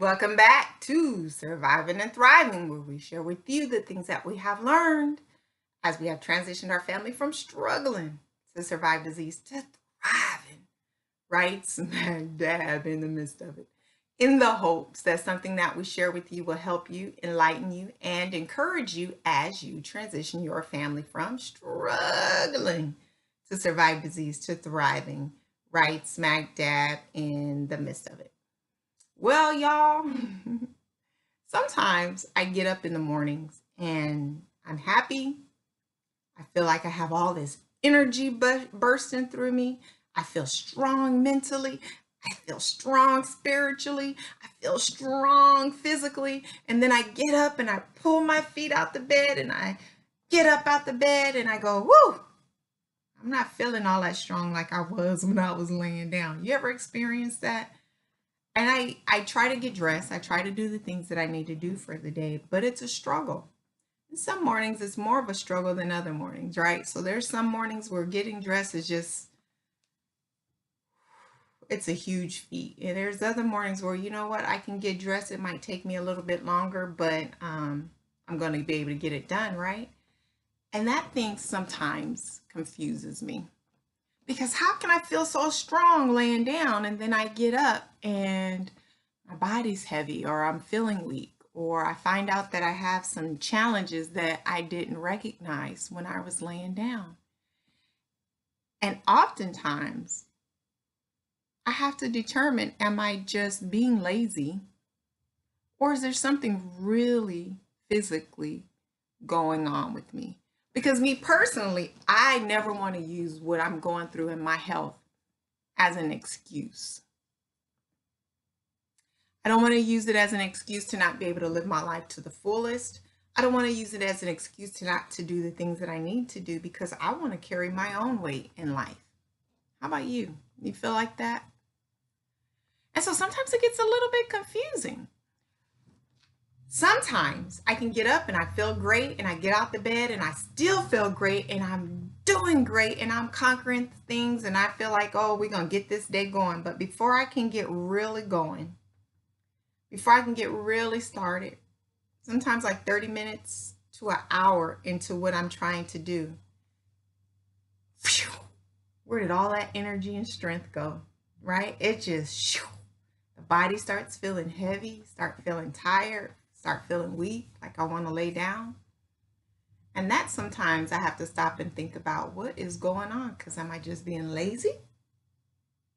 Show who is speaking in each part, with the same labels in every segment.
Speaker 1: Welcome back to Surviving and Thriving, where we share with you the things that we have learned as we have transitioned our family from struggling to survive disease to thriving, right smack dab in the midst of it, in the hopes that something that we share with you will help you, enlighten you, and encourage you as you transition your family from struggling to survive disease to thriving, right smack dab in the midst of it. Well, y'all, sometimes I get up in the mornings and I'm happy. I feel like I have all this energy bursting through me. I feel strong mentally. I feel strong spiritually. I feel strong physically. And then I get up and I pull my feet out the bed and I get up out the bed and I go, whoo, I'm not feeling all that strong like I was when I was laying down. You ever experienced that? And I try to get dressed. I try to do the things that I need to do for the day, but it's a struggle. And some mornings it's more of a struggle than other mornings, right? So there's some mornings where getting dressed is just it's a huge feat. And there's other mornings where you know what, I can get dressed. It might take me a little bit longer, but I'm going to be able to get it done, right? And that thing sometimes confuses me. Because how can I feel so strong laying down and then I get up and my body's heavy or I'm feeling weak or I find out that I have some challenges that I didn't recognize when I was laying down. And oftentimes I have to determine, am I just being lazy or is there something really physically going on with me? Because me personally, I never want to use what I'm going through in my health as an excuse. I don't want to use it as an excuse to not be able to live my life to the fullest. I don't want to use it as an excuse to not to do the things that I need to do because I want to carry my own weight in life. How about you? You feel like that? And so sometimes it gets a little bit confusing. Sometimes I can get up and I feel great and I get out the bed and I still feel great and I'm doing great and I'm conquering things and I feel like, oh, we're going to get this day going. But before I can get really going, before I can get really started, sometimes like 30 minutes to an hour into what I'm trying to do, where did all that energy and strength go? Right? It just, the body starts feeling heavy, start feeling tired, start feeling weak, like I want to lay down. And that sometimes I have to stop and think about what is going on because am I just being lazy?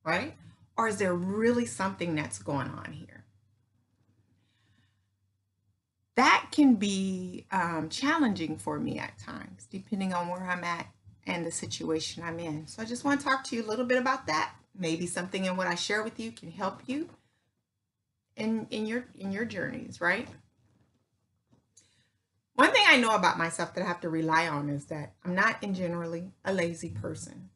Speaker 1: Right? Or is there really something that's going on here? That can be challenging for me at times, depending on where I'm at and the situation I'm in. So I just want to talk to you a little bit about that. Maybe something in what I share with you can help you in your journeys, right? One thing I know about myself that I have to rely on is that I'm not in generally a lazy person.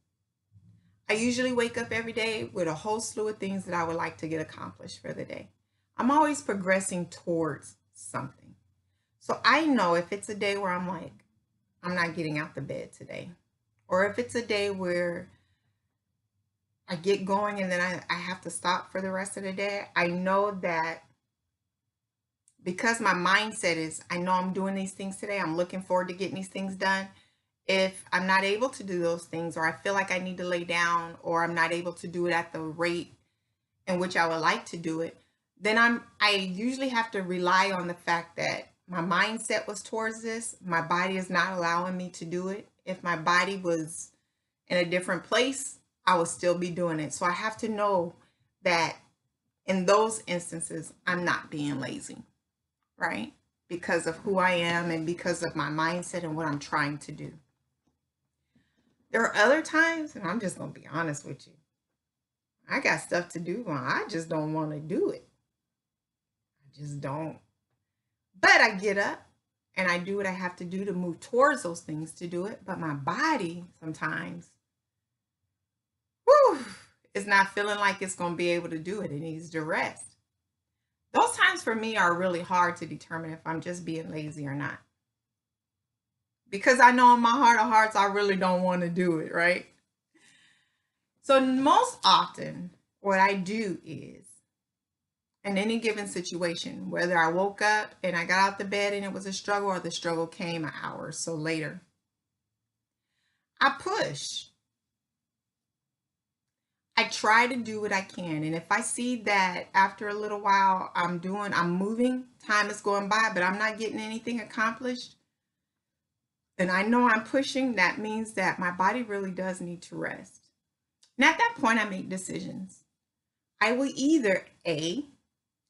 Speaker 1: I usually wake up every day with a whole slew of things that I would like to get accomplished for the day. I'm always progressing towards something. So I know if it's a day where I'm like, I'm not getting out the bed today, or if it's a day where I get going and then I have to stop for the rest of the day, I know that because my mindset is, I know I'm doing these things today, I'm looking forward to getting these things done. If I'm not able to do those things, or I feel like I need to lay down, or I'm not able to do it at the rate in which I would like to do it, then I usually have to rely on the fact that my mindset was towards this. My body is not allowing me to do it. If my body was in a different place, I would still be doing it. So I have to know that in those instances, I'm not being lazy, right? Because of who I am and because of my mindset and what I'm trying to do. There are other times, and I'm just going to be honest with you, I got stuff to do and I just don't want to do it. I just don't. But I get up and I do what I have to do to move towards those things to do it. But my body sometimes, whew, is not feeling like it's going to be able to do it. It needs to rest. Those times for me are really hard to determine if I'm just being lazy or not. Because I know in my heart of hearts, I really don't want to do it, right? So most often what I do is, in any given situation, whether I woke up and I got out the bed and it was a struggle, or the struggle came an hour or so later. I push. I try to do what I can. And if I see that after a little while I'm moving, time is going by, but I'm not getting anything accomplished, then I know I'm pushing. That means that my body really does need to rest. And at that point, I make decisions. I will either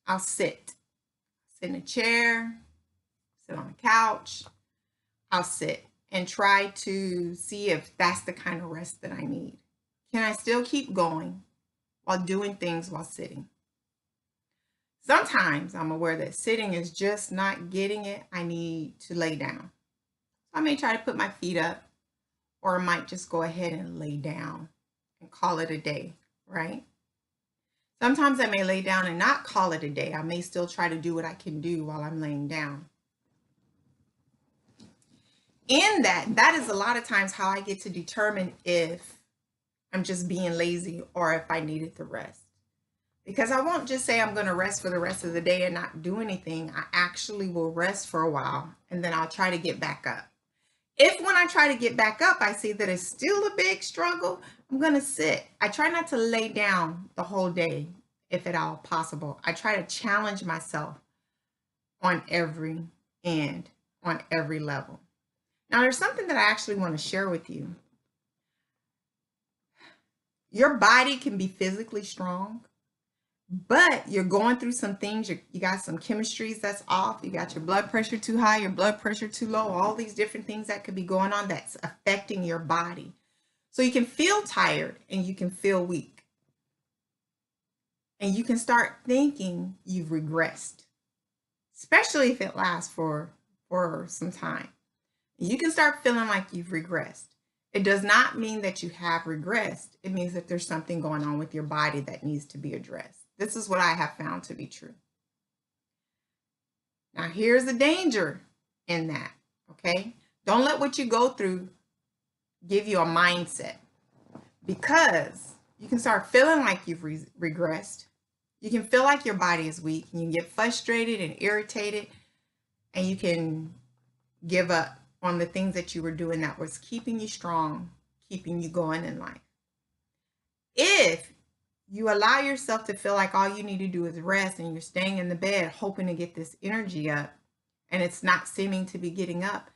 Speaker 1: I'll sit in a chair, sit on a couch, I'll sit and try to see if that's the kind of rest that I need. Can I still keep going while doing things while sitting? Sometimes I'm aware that sitting is just not getting it. I need to lay down. I may try to put my feet up, or I might just go ahead and lay down and call it a day, right? Sometimes I may lay down and not call it a day. I may still try to do what I can do while I'm laying down. In that is a lot of times how I get to determine if I'm just being lazy or if I needed to rest. Because I won't just say I'm going to rest for the rest of the day and not do anything. I actually will rest for a while and then I'll try to get back up. If when I try to get back up, I see that it's still a big struggle, I'm going to sit. I try not to lay down the whole day, if at all possible. I try to challenge myself on every end, on every level. Now, there's something that I actually want to share with you. Your body can be physically strong, but you're going through some things. You got some chemistries that's off. You got your blood pressure too high, your blood pressure too low, all these different things that could be going on that's affecting your body. So you can feel tired and you can feel weak. And you can start thinking you've regressed, especially if it lasts for some time. You can start feeling like you've regressed. It does not mean that you have regressed. It means that there's something going on with your body that needs to be addressed. This is what I have found to be true. Now, here's the danger in that, okay? Don't let what you go through give you a mindset, because you can start feeling like you've regressed. You can feel like your body is weak, and you can get frustrated and irritated, and you can give up on the things that you were doing that was keeping you strong, keeping you going in life. If you allow yourself to feel like all you need to do is rest and you're staying in the bed hoping to get this energy up and it's not seeming to be getting up,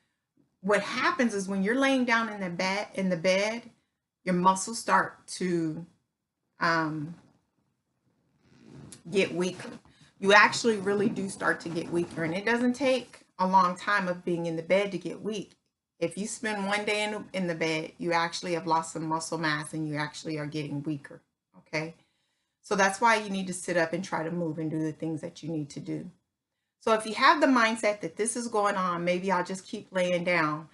Speaker 1: what happens is when you're laying down in the bed, your muscles start to get weaker. You actually really do start to get weaker, and it doesn't take a long time of being in the bed to get weak. If you spend one day in the bed, you actually have lost some muscle mass and you actually are getting weaker. Okay. So that's why you need to sit up and try to move and do the things that you need to do. So if you have the mindset that this is going on, maybe I'll just keep laying down,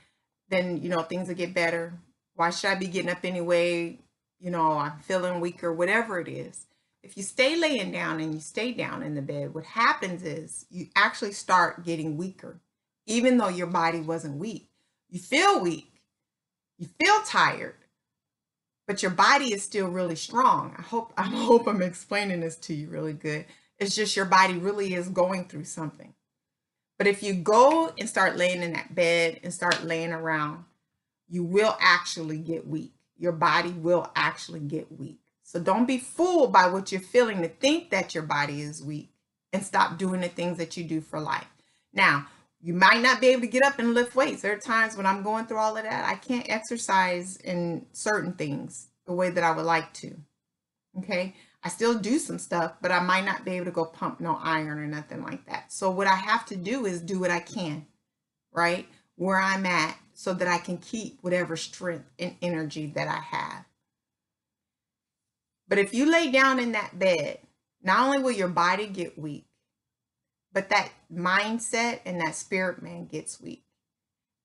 Speaker 1: then, things will get better. Why should I be getting up anyway? I'm feeling weaker, whatever it is. If you stay laying down and you stay down in the bed, what happens is you actually start getting weaker, even though your body wasn't weak. You feel weak, you feel tired, but your body is still really strong. I hope I'm explaining this to you really good. It's just your body really is going through something. But if you go and start laying in that bed and start laying around, you will actually get weak. Your body will actually get weak. So don't be fooled by what you're feeling to think that your body is weak, and stop doing the things that you do for life. Now, you might not be able to get up and lift weights. There are times when I'm going through all of that, I can't exercise in certain things the way that I would like to. Okay. I still do some stuff, but I might not be able to go pump no iron or nothing like that. So what I have to do is do what I can, right? Where I'm at, so that I can keep whatever strength and energy that I have. But if you lay down in that bed, not only will your body get weak, but that mindset and that spirit man gets weak,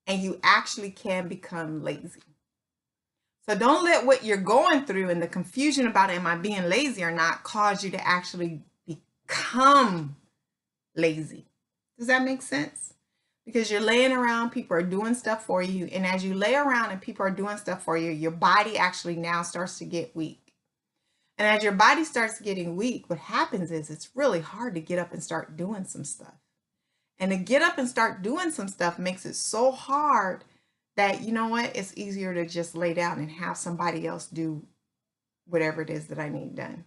Speaker 1: and you actually can become lazy. So don't let what you're going through and the confusion about, am I being lazy or not, cause you to actually become lazy. Does that make sense? Because you're laying around, people are doing stuff for you. And as you lay around and people are doing stuff for you, your body actually now starts to get weak. And as your body starts getting weak, what happens is it's really hard to get up and start doing some stuff. And to get up and start doing some stuff makes it so hard that, you know what, it's easier to just lay down and have somebody else do whatever it is that I need done.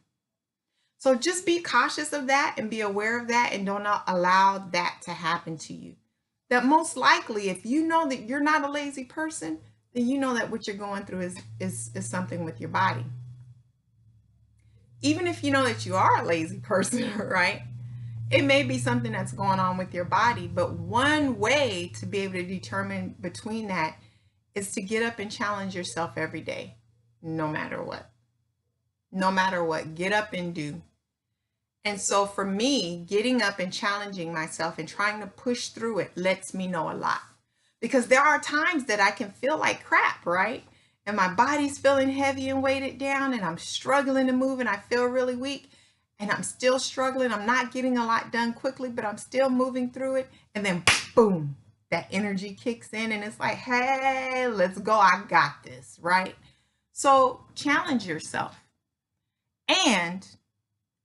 Speaker 1: So just be cautious of that and be aware of that, and don't allow that to happen to you. That most likely, if you know that you're not a lazy person, then you know that what you're going through is something with your body. Even if you know that you are a lazy person, right? It may be something that's going on with your body, but one way to be able to determine between that is to get up and challenge yourself every day, no matter what. No matter what, get up and do. And so for me, getting up and challenging myself and trying to push through it lets me know a lot. Because there are times that I can feel like crap, right? And my body's feeling heavy and weighted down, and I'm struggling to move, and I feel really weak, and I'm still struggling. I'm not getting a lot done quickly, but I'm still moving through it. And then boom, that energy kicks in, and it's like, hey, let's go. I got this, right? So challenge yourself. And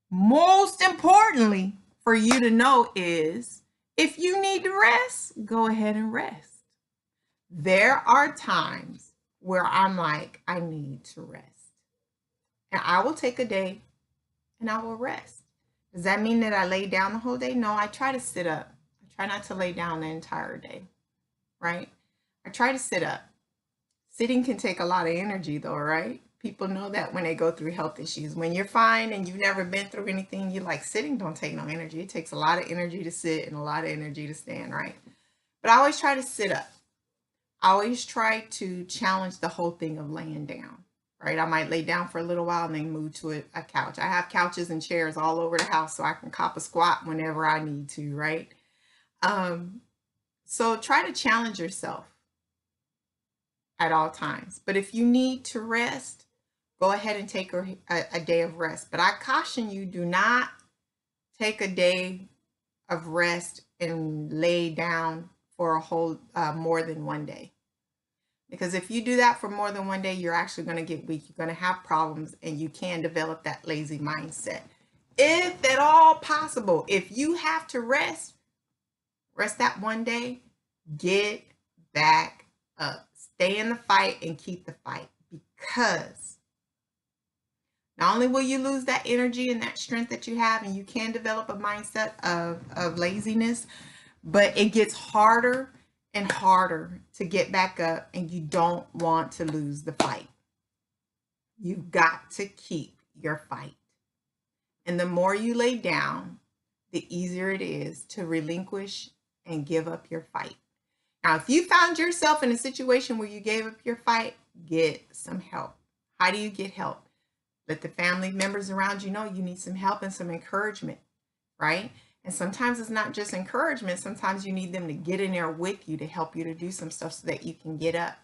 Speaker 1: most importantly for you to know is, if you need to rest, go ahead and rest. There are times where I'm like, I need to rest. And I will take a day and I will rest. Does that mean that I lay down the whole day? No, I try to sit up. I try not to lay down the entire day, right? I try to sit up. Sitting can take a lot of energy though, right? People know that when they go through health issues. When you're fine and you've never been through anything, you're like, sitting don't take no energy. It takes a lot of energy to sit and a lot of energy to stand, right? But I always try to sit up. I always try to challenge the whole thing of laying down, right? I might lay down for a little while and then move to a couch. I have couches and chairs all over the house so I can cop a squat whenever I need to, right? So try to challenge yourself at all times. But if you need to rest, go ahead and take a day of rest. But I caution you, do not take a day of rest and lay down for a whole more than one day. Because if you do that for more than one day, you're actually going to get weak. You're going to have problems, and you can develop that lazy mindset. If at all possible, if you have to rest that one day, get back up. Stay in the fight and keep the fight, because not only will you lose that energy and that strength that you have, and you can develop a mindset of laziness, but it gets harder and harder to get back up, and you don't want to lose the fight. You've got to keep your fight. And the more you lay down, the easier it is to relinquish and give up your fight. Now, if you found yourself in a situation where you gave up your fight, get some help. How do you get help? Let the family members around you know you need some help and some encouragement, right? And sometimes it's not just encouragement. Sometimes you need them to get in there with you to help you to do some stuff so that you can get up.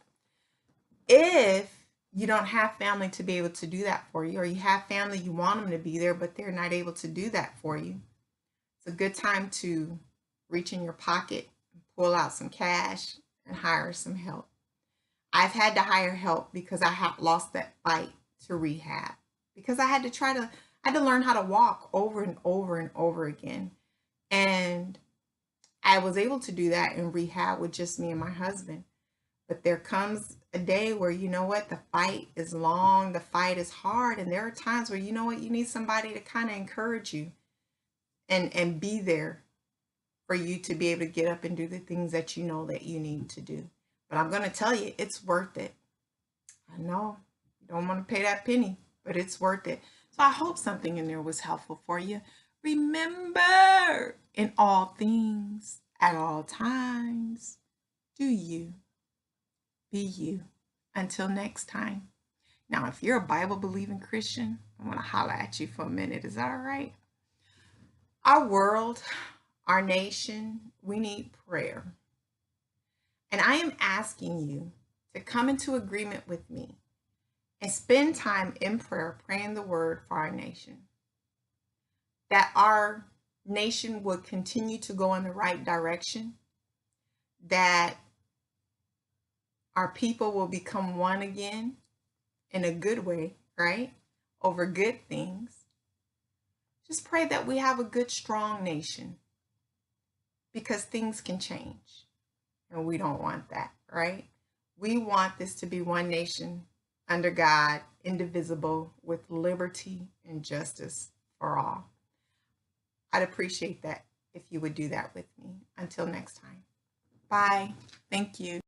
Speaker 1: If you don't have family to be able to do that for you, or you have family, you want them to be there, but they're not able to do that for you, it's a good time to reach in your pocket, pull out some cash, and hire some help. I've had to hire help because I have lost that fight to rehab, because I had to learn how to walk over and over and over again. And I was able to do that in rehab with just me and my husband. But there comes a day where, you know what, the fight is long, the fight is hard, and there are times where, you know what, you need somebody to kind of encourage you and be there for you to be able to get up and do the things that you know that you need to do. But I'm going to tell you, it's worth it. I know you don't want to pay that penny, but it's worth it. So I hope something in there was helpful for you. Remember, in all things, at all times, do you. Be you. Until next time. Now, if you're a Bible-believing Christian, I want to holler at you for a minute. Is that all right? Our world, our nation, we need prayer. And I am asking you to come into agreement with me and spend time in prayer, praying the word for our nation. That our nation would continue to go in the right direction. That our people will become one again in a good way, right? over good things. Just pray that we have a good, strong nation, because things can change and we don't want that, right? We want this to be one nation under God, indivisible, with liberty and justice for all. I'd appreciate that if you would do that with me. Until next time. Bye. Thank you.